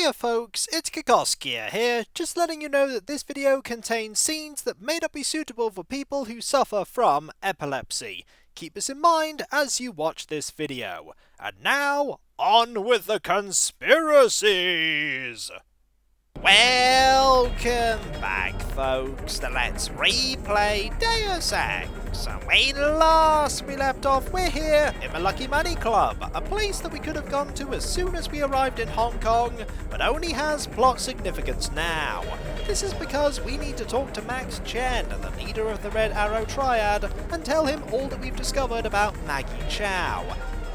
Hiya folks, it's Kikoskia here, just letting you know that this video contains scenes that may not be suitable for people who suffer from epilepsy. Keep this in mind as you watch this video. And now, on with the conspiracies! Welcome back folks, let's replay Deus Ex. When last we left off, we're here in the Lucky Money Club, a place that we could have gone to as soon as we arrived in Hong Kong, but only has plot significance now. This is because we need to talk to Max Chen, the leader of the Red Arrow Triad, and tell him all that we've discovered about Maggie Chow.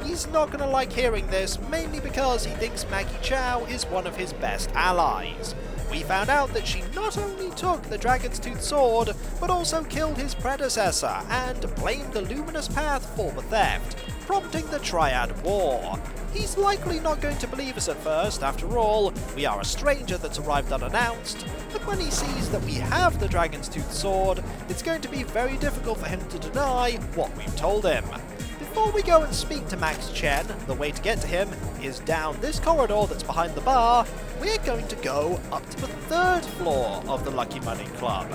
He's not going to like hearing this, mainly because he thinks Maggie Chow is one of his best allies. We found out that she not only took the Dragon's Tooth sword, but also killed his predecessor and blamed the Luminous Path for the theft, prompting the Triad War. He's likely not going to believe us at first, after all, we are a stranger that's arrived unannounced, but when he sees that we have the Dragon's Tooth sword, it's going to be very difficult for him to deny what we've told him. Before we go and speak to Max Chen, the way to get to him is down this corridor that's behind the bar. We're going to go up to the 3rd floor of the Lucky Money Club.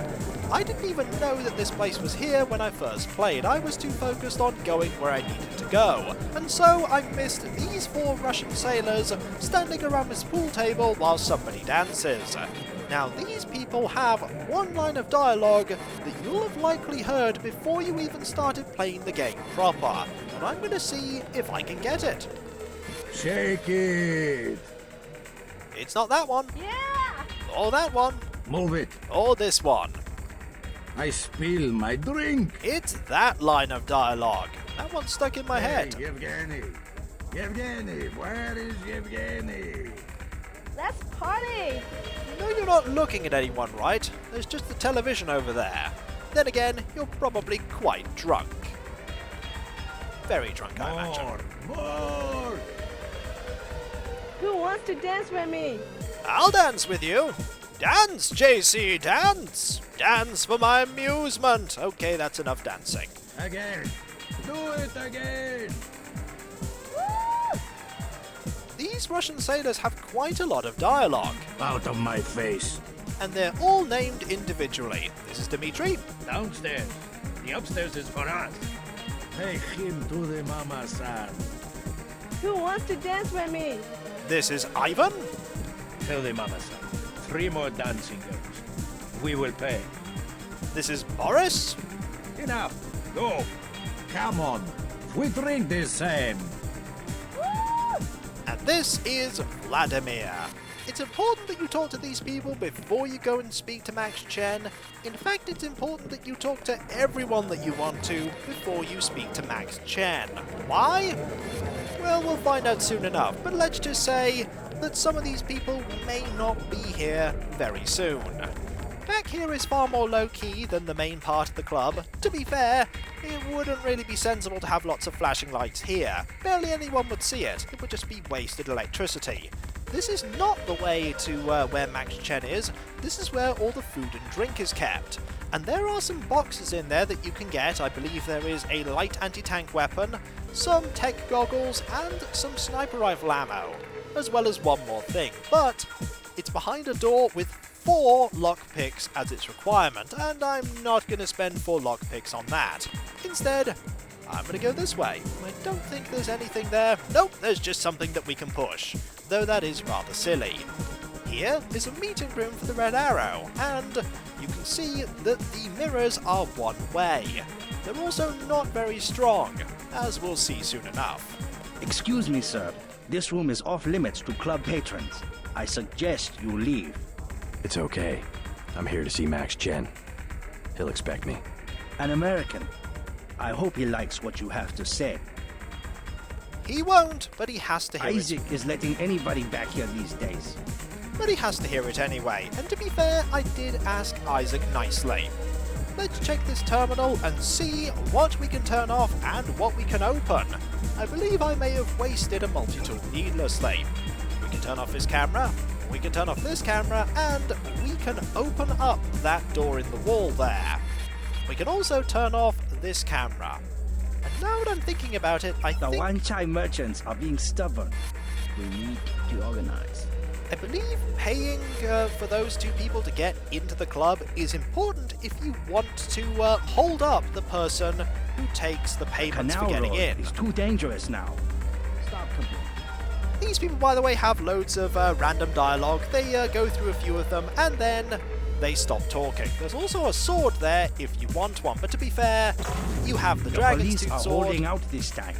I didn't even know that this place was here when I first played. I was too focused on going where I needed to go, and so I missed these 4 Russian sailors standing around this pool table while somebody dances. Now these people have one line of dialogue that you'll have likely heard before you even started playing the game proper, and I'm going to see if I can get it. Shake it! It's not that one. Yeah! Or that one. Move it! Or this one. I spill my drink! It's that line of dialogue. That one's stuck in my head. Hey, Yevgeny! Yevgeny! Where is Yevgeny? Let's party! No, you're not looking at anyone, right? There's just the television over there. Then again, you're probably quite drunk. Very drunk, I imagine. More! Who wants to dance with me? I'll dance with you. Dance, JC, dance! Dance for my amusement. Okay, that's enough dancing. Again! Do it again! These Russian sailors have quite a lot of dialogue. Out of my face! And they're all named individually. This is Dmitri. Downstairs. The upstairs is for us. Take him to the mama-san. Who wants to dance with me? This is Ivan. Tell the mama son. 3 more dancing girls. We will pay. This is Boris. Enough. Go. Come on! We drink the same! And this is Vladimir. It's important that you talk to these people before you go and speak to Max Chen. In fact, it's important that you talk to everyone that you want to before you speak to Max Chen. Why? Well, we'll find out soon enough, but let's just say that some of these people may not be here very soon. Back here is far more low-key than the main part of the club. To be fair, it wouldn't really be sensible to have lots of flashing lights here. Barely anyone would see it. It would just be wasted electricity. This is not the way to where Max Chen is. This is where all the food and drink is kept. And there are some boxes in there that you can get. I believe there is a light anti-tank weapon, some tech goggles, and some sniper rifle ammo, as well as one more thing. But it's behind a door with 4 lockpicks as its requirement, and I'm not going to spend 4 lockpicks on that. Instead, I'm going to go this way. I don't think there's anything there. Nope, there's just something that we can push, though that is rather silly. Here is a meeting room for the Red Arrow, and you can see that the mirrors are one way. They're also not very strong, as we'll see soon enough. Excuse me, sir. This room is off limits to club patrons. I suggest you leave. It's okay. I'm here to see Max Chen. He'll expect me. An American. I hope he likes what you have to say. He won't, but he has to hear Isaac is letting anybody back here these days. But he has to hear it anyway, and to be fair, I did ask Isaac nicely. Let's check this terminal and see what we can turn off and what we can open. I believe I may have wasted a multi-tool needlessly. We can turn off this camera, we can turn off this camera, and we can open up that door in the wall there. We can also turn off this camera. And now that I'm thinking about it, I The think... one-time merchants are being stubborn. We need to organize. I believe paying for those two people to get into the club is important if you want to hold up the person who takes the payments for Canal getting Road in. is too dangerous now. Stop complaining. These people, by the way, have loads of random dialogue. They go through a few of them, and then they stop talking. There's also a sword there if you want one, but to be fair, you have the Dragon's Police Tooth are sword, holding out this time.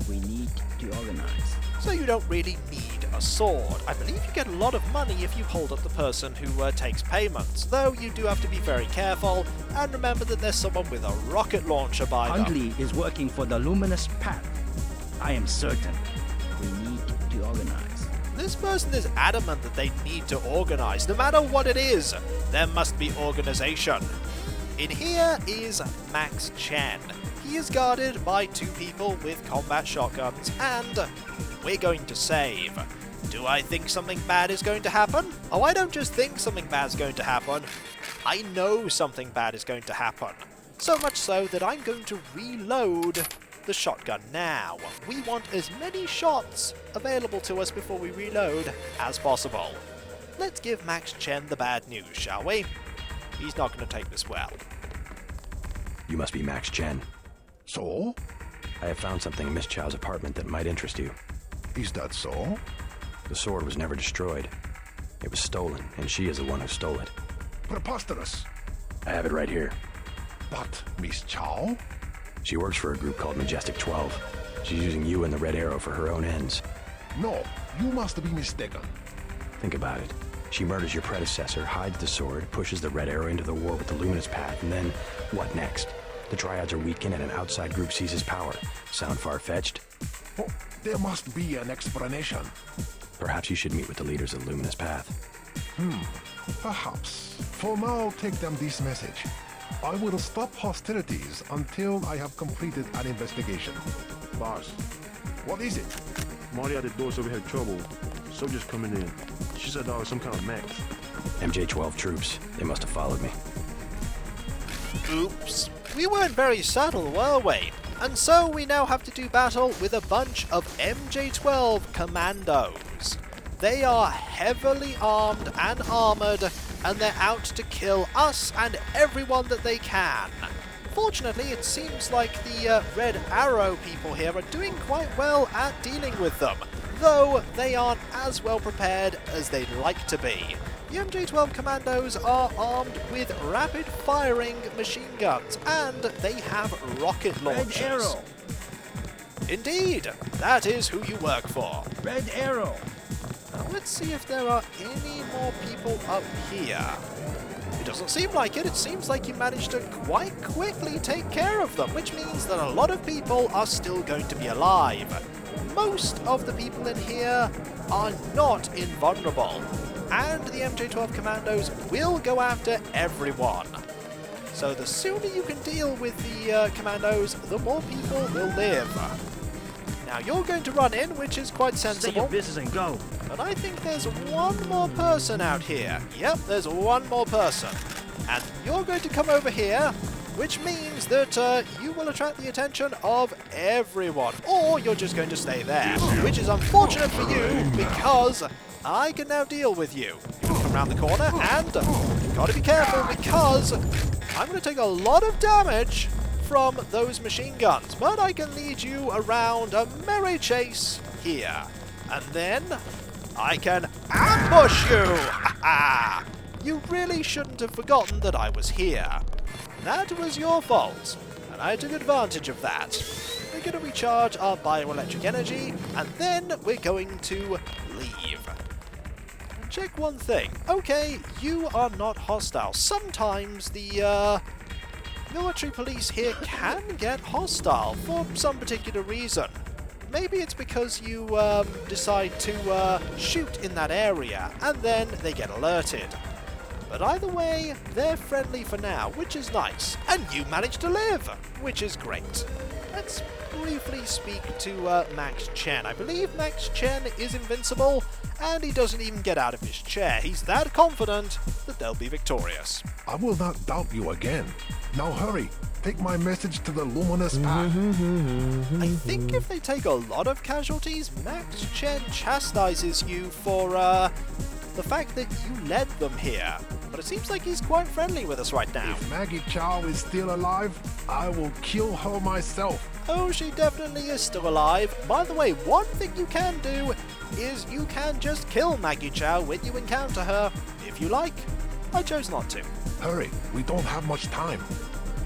We need to organize. so you don't really need a sword. I believe you get a lot of money if you hold up the person who takes payments, though you do have to be very careful, and remember that there's someone with a rocket launcher by them. Huntley is working for the Luminous Path. I am certain. We need to organize. This person is adamant that they need to organize. No matter what it is, there must be organization. In here is Max Chen. He is guarded by two people with combat shotguns, and we're going to save. Do I think something bad is going to happen? Oh, I don't just think something bad is going to happen. I know something bad is going to happen. So much so that I'm going to reload the shotgun now. We want as many shots available to us before we reload as possible. Let's give Max Chen the bad news, shall we? He's not going to take this well. You must be Max Chen. So? I have found something in Miss Chow's apartment that might interest you. Is that so? The sword was never destroyed. It was stolen, and she is the one who stole it. Preposterous. I have it right here. But Miss Chow? She works for a group called Majestic 12. She's using you and the Red Arrow for her own ends. No, you must be mistaken. Think about it. She murders your predecessor, hides the sword, pushes the Red Arrow into the war with the Luminous Path, and then what next? The Triads are weakened and an outside group seizes power. Sound far-fetched? Oh, there must be an explanation. Perhaps you should meet with the leaders of the Luminous Path. Perhaps. For now, take them this message. I will stop hostilities until I have completed an investigation. Boss, What is it? Marty at the door said we had trouble. Soldiers coming in. She said there was some kind of mech. MJ-12 troops. They must have followed me. Oops. We weren't very subtle, were we? And so we now have to do battle with a bunch of MJ-12 commandos. They are heavily armed and armored, and they're out to kill us and everyone that they can. Fortunately, it seems like the Red Arrow people here are doing quite well at dealing with them, though they aren't as well prepared as they'd like to be. The MJ-12 commandos are armed with rapid-firing machine guns, and they have rocket launchers. Red Arrow! Indeed, that is who you work for. Red Arrow! Now let's see if there are any more people up here. It doesn't seem like it. It seems like you managed to quite quickly take care of them, which means that a lot of people are still going to be alive. Most of the people in here are not invulnerable, and the MJ-12 commandos will go after everyone. So the sooner you can deal with the commandos, the more people will live. Now you're going to run in, which is quite Say sensible. your business and go. But I think there's one more person out here. Yep, there's one more person. And you're going to come over here, which means that you will attract the attention of everyone. Or you're just going to stay there, which is unfortunate for you because I can now deal with you. You come around the corner and you've got to be careful because I'm going to take a lot of damage from those machine guns, but I can lead you around a merry chase here. And then I can ambush you! Ha-ha! You really shouldn't have forgotten that I was here. That was your fault, and I took advantage of that. We're going to recharge our bioelectric energy, and then we're going to leave. And check one thing. Okay, you are not hostile. Sometimes the military police here can get hostile for some particular reason. Maybe it's because you decide to shoot in that area and then they get alerted. But either way, they're friendly for now, which is nice. And you managed to live, which is great. Let's briefly speak to Max Chen. I believe Max Chen is invincible, and he doesn't even get out of his chair. He's that confident that they'll be victorious. I will not doubt you again. Now hurry. Take my message to the Luminous Path. I think if they take a lot of casualties, Max Chen chastises you for the fact that you led them here, but it seems like he's quite friendly with us right now. If Maggie Chow is still alive, I will kill her myself. Oh, she definitely is still alive. By the way, one thing you can do is you can just kill Maggie Chow when you encounter her, if you like. I chose not to. Hurry, we don't have much time.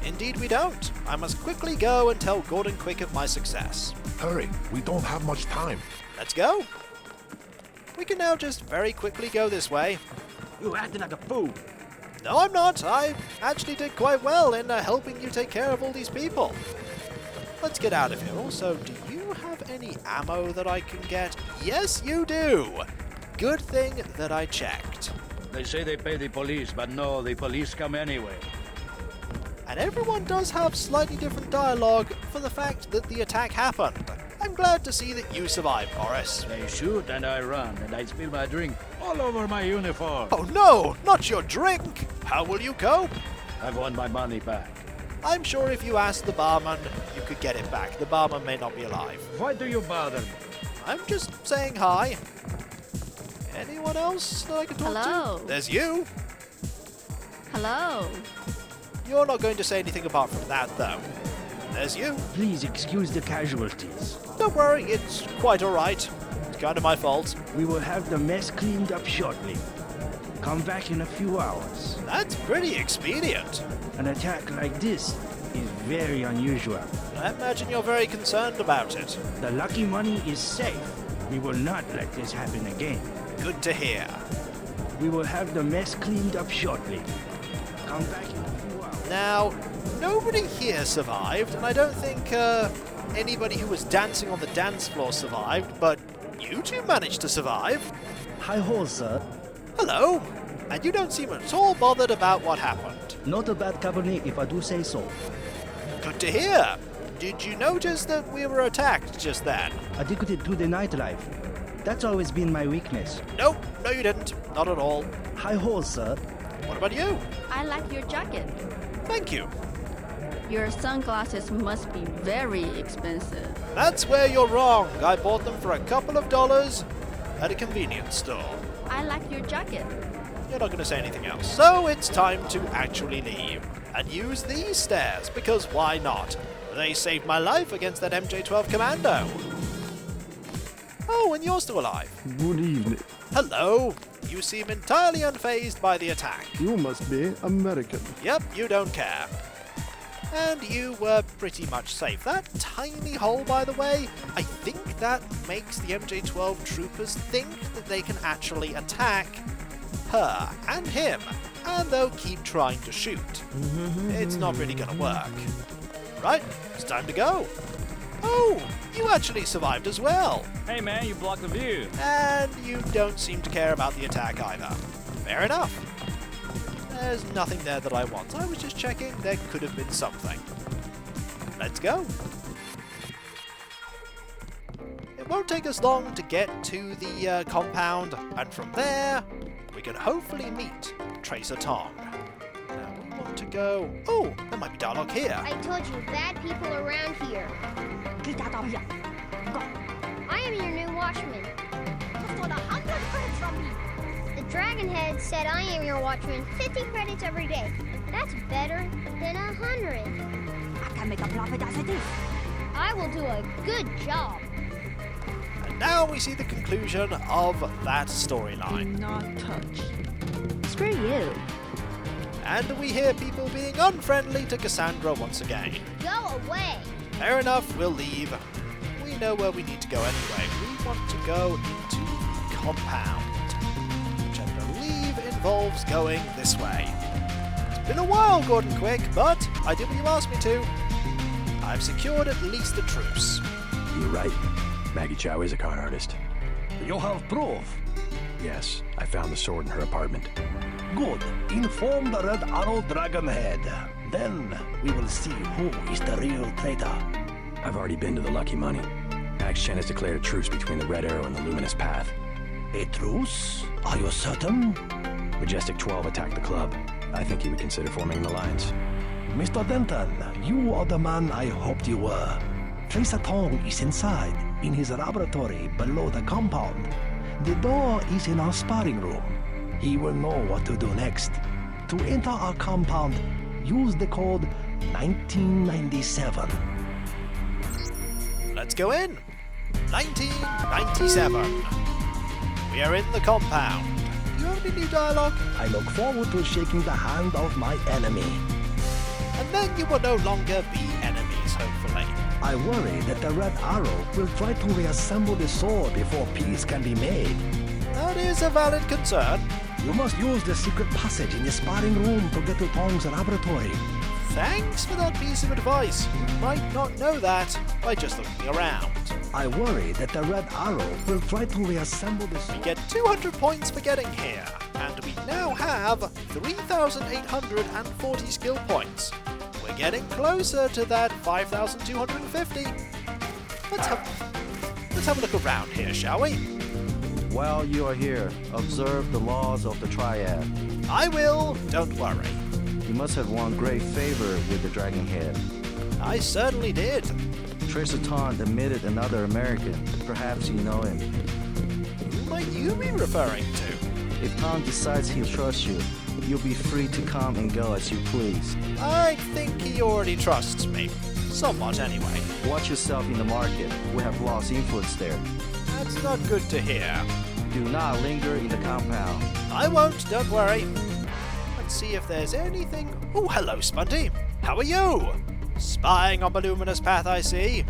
Indeed we don't. I must quickly go and tell Gordon Quick of my success. Hurry, we don't have much time. Let's go. We can now just very quickly go this way. You acting like a fool. No, I'm not. I actually did quite well in helping you take care of all these people. Let's get out of here. Also, do you have any ammo that I can get? Yes, you do. Good thing that I checked. They say they pay the police, but no, the police come anyway. And everyone does have slightly different dialogue for the fact that the attack happened. I'm glad to see that you survived, Morris. They shoot and I run, and I spill my drink all over my uniform. Oh no, not your drink! How will you cope? I've won my money back. I'm sure if you asked the barman, you could get it back. The barman may not be alive. Why do you bother me? I'm just saying hi. Anyone else that I can talk Hello. to? There's you. Hello. You're not going to say anything apart from that, though. There's you. Please excuse the casualties. Don't worry, it's quite alright. It's kind of my fault. We will have the mess cleaned up shortly. Come back in a few hours. That's pretty expedient. An attack like this is very unusual. I imagine you're very concerned about it. The lucky money is safe. We will not let this happen again. Good to hear. We will have the mess cleaned up shortly. Come back in a few hours. Now, nobody here survived, and I don't think anybody who was dancing on the dance floor survived, but you two managed to survive. Hi ho, sir. Hello. And you don't seem at all bothered about what happened. Not a bad cabernet if I do say so. Good to hear. Did you notice that we were attacked just then? Addicted to the nightlife. That's always been my weakness. Nope, no you didn't. Not at all. Hi ho, sir. What about you? I like your jacket. Thank you. Your sunglasses must be very expensive. That's where you're wrong. I bought them for a couple of dollars at a convenience store. I like your jacket. You're not going to say anything else. So it's time to actually leave. And use these stairs, because why not? They saved my life against that MJ-12 commando. Oh, and you're still alive. Good evening. Hello. You seem entirely unfazed by the attack. You must be American. Yep, you don't care. And you were pretty much safe. That tiny hole, by the way, I think that makes the MJ-12 troopers think that they can actually attack her and him, and they'll keep trying to shoot. It's not really gonna work. Right, it's time to go. Oh, you actually survived as well. Hey man, you blocked the view. And you don't seem to care about the attack either. Fair enough. There's nothing there that I want. I was just checking. There could have been something. Let's go. It won't take us long to get to the compound, and from there, we can hopefully meet Tracer Tong. Now, we want to go... Oh, there might be dialogue here. I told you, bad people around here. I am your new watchman. The Dragonhead said I am your watchman 50 credits every day. That's better than 100. I can make a profit as it is. I will do a good job. And now we see the conclusion of that storyline. Not touch. Screw you. And we hear people being unfriendly to Cassandra once again. Go away. Fair enough, we'll leave. We know where we need to go anyway. We want to go into the compound, which I believe involves going this way. It's been a while, Gordon Quick, but I did what you asked me to. I've secured at least the truce. You were right. Maggie Chow is a con artist. You have proof. Yes, I found the sword in her apartment. Good. Inform the Red Arrow Dragonhead. Then we will see who is the real traitor. I've already been to the Lucky Money. Max Chen has declared a truce between the Red Arrow and the Luminous Path. A truce? Are you certain? Majestic 12 attacked the club. I think he would consider forming an alliance. Mr. Denton, you are the man I hoped you were. Tracer Tong is inside, in his laboratory below the compound. The door is in our sparring room. He will know what to do next. To enter our compound, use the code 1997. Let's go in. 1997. We are in the compound. Do you have any new dialogue? I look forward to shaking the hand of my enemy. And then you will no longer be enemies, hopefully. I worry that the Red Arrow will try to reassemble the sword before peace can be made. That is a valid concern. You must use the secret passage in the sparring room to get to Tong's laboratory. Thanks for that piece of advice. You might not know that by just looking around. I worry that the Red Arrow will try to reassemble the We sword. get 200 points for getting here, and we now have 3,840 skill points. We're getting closer to that 5,250. Let's have a look around here, shall we? While you are here, observe the laws of the Triad. I will, don't worry. You must have won great favor with the Dragon Head. I certainly did. Tracer Tong admitted another American. Perhaps you know him. Who might you be referring to? If Tong decides he'll trust you, you'll be free to come and go as you please. I think he already trusts me. Somewhat, anyway. Watch yourself in the market. We have lost influence there. That's not good to hear. Do not linger in the compound. I won't, don't worry. Let's see if there's anything... Oh, hello, Spunty. How are you? Spying on the luminous path, I see.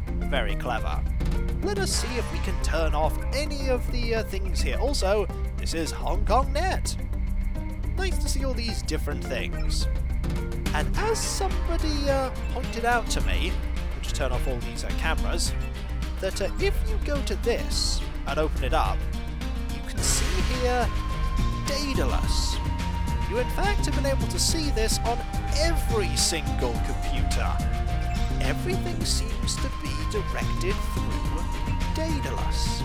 Very clever. Let us see if we can turn off any of the things here. Also, this is Hong Kong Net. Nice to see all these different things. And as somebody pointed out to me, we'll just turn off all these cameras, that if you go to this and open it up, you can see here Daedalus. You in fact have been able to see this on every single computer. Everything seems to be directed through Daedalus.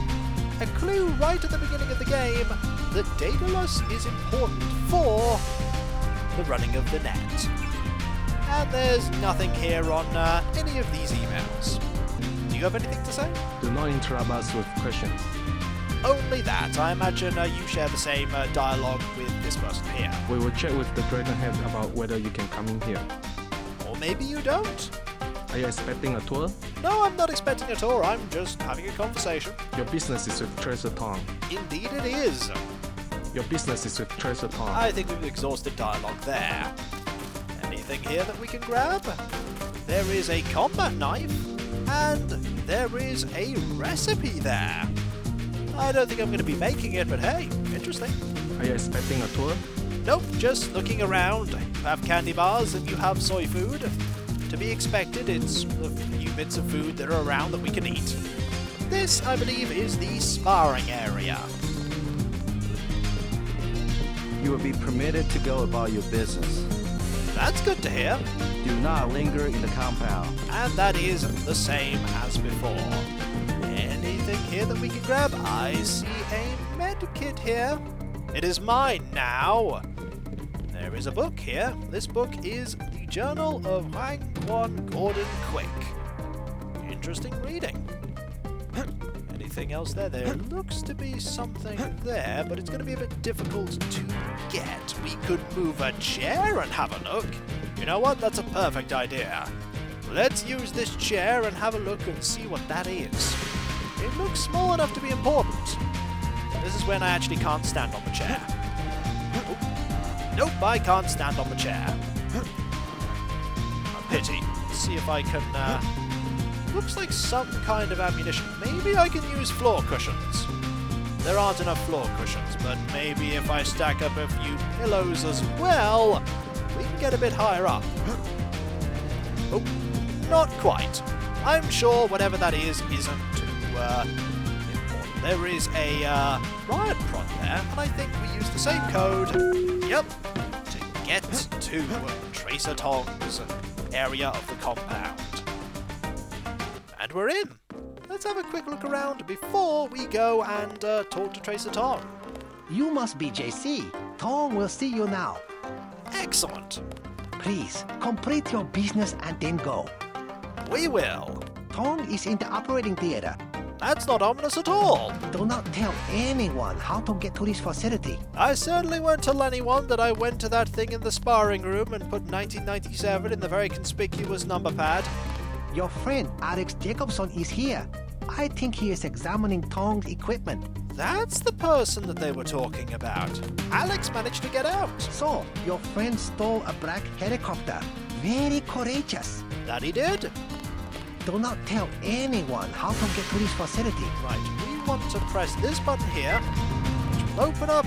A clue right at the beginning of the game that Daedalus is important for the running of the net. And there's nothing here on any of these emails. Do you have anything to say? Do not interrupt us with questions. Only that. I imagine you share the same dialogue with this person here. We will check with the Dragon Head about whether you can come in here. Or maybe you don't. Are you expecting a tour? No, I'm not expecting a tour. I'm just having a conversation. Your business is with Tracer Tong. Indeed it is. Your business is with Tracer Tong. I think we've exhausted dialogue there. Anything here that we can grab? There is a combat knife, and there is a recipe there. I don't think I'm going to be making it, but hey, interesting. Are you expecting a tour? Nope, just looking around. You have candy bars and you have soy food. To be expected, it's the few bits of food that are around that we can eat. This, I believe, is the sparring area. You will be permitted to go about your business. That's good to hear. Do not linger in the compound. And that is the same as before. Anything here that we can grab? I see a med kit here. It is mine now. There is a book here. This book is the Journal of Wang Quan Gordon Quick. Interesting reading. Anything else there? There looks to be something there, but it's going to be a bit difficult to get. We could move a chair and have a look. You know what? That's a perfect idea. Let's use this chair and have a look and see what that is. It looks small enough to be important. This is when I actually can't stand on the chair. Nope, I can't stand on the chair. A pity. Let's see if I can... looks like some kind of ammunition. Maybe I can use floor cushions. There aren't enough floor cushions, but maybe if I stack up a few pillows as well, we can get a bit higher up. Oh, not quite. I'm sure whatever that is isn't too important. There is a riot prod there, and I think we use the same code, yep, to get to Tracer Tong's area of the compound. And we're in. Let's have a quick look around before we go and talk to Tracer Tong. You must be JC. Tong will see you now. Excellent. Please, complete your business and then go. We will. Tong is in the operating theater. That's not ominous at all. Do not tell anyone how to get to this facility. I certainly won't tell anyone that I went to that thing in the sparring room and put 1997 in the very conspicuous number pad. Your friend Alex Jacobson is here. I think he is examining Tong's equipment. That's the person that they were talking about. Alex managed to get out. So, your friend stole a black helicopter. Very courageous. That he did. Do not tell anyone how to get to this facility. Right, we want to press this button here, which will open up.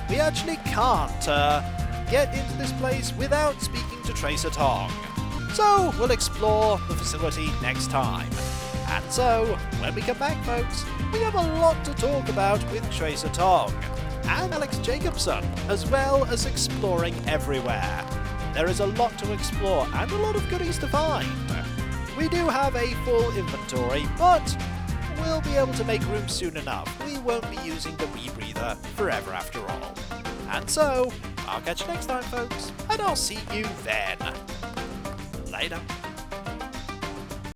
We actually can't get into this place without speaking to Tracer Tong. So, we'll explore the facility next time. And so, when we come back, folks, we have a lot to talk about with Tracer Tong and Alex Jacobson, as well as exploring everywhere. There is a lot to explore and a lot of goodies to find. We do have a full inventory, but we'll be able to make room soon enough. We won't be using the rebreather forever after all. And so, I'll catch you next time, folks, and I'll see you then. Later.